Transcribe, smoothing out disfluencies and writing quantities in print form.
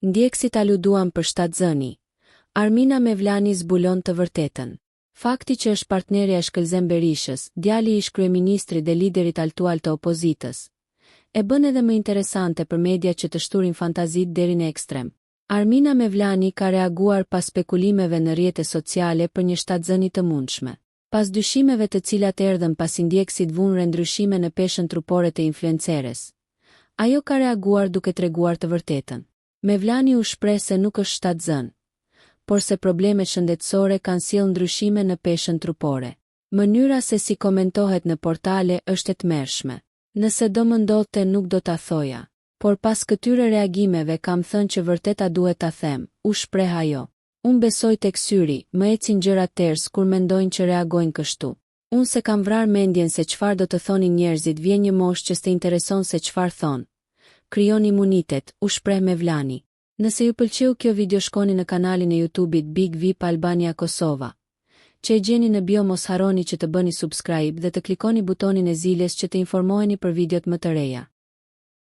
Ndjekësit aluduan për shtatzëni. Armina Mevlani zbulon të vërtetën. Fakti që është partnerja e Shkëlzem Berishës, djali i ish-kryeministrit dhe liderit aktual të opozitës, e bën edhe më interesante për media që të shturin fantazit deri në ekstrem. Armina Mevlani ka reaguar pas spekulimeve në rrjete sociale për një shtatzëni të mundshme. Pas dyshimeve të cilat erdhën pasi ndjekësit vunë ndryshime në peshën trupore të influenceres, ajo ka reaguar duke treguar të vërtetën. Mevlani u shpreh se nuk është shtatzën, por se problemet shëndetësore kanë sjellë ndryshime në peshën trupore. Mënyra se si komentohet në portale është e tmerrshme. Nëse do më ndodhte nuk do ta thoja, por pas këtyre reagimeve kam thënë që vërteta duhet ta them, u shpreh ajo. Unë besoj tek syri, më ecin gjërat ters kur mendojnë që reagojnë kështu. Unë se kam vrar mendjen se çfarë do të thonin njerëzit, vjen një moshë që s'te intereson se çfarë thon. Krijon imunitet, u shpreh Mevlani. Nëse ju pëlqeu kjo video shkoni në kanalin e YouTube-it Big VIP Albania Kosova, që e gjeni në bio. Mos harroni që të bëni subscribe dhe të klikoni butonin e ziljes që të informoheni për videot më të reja.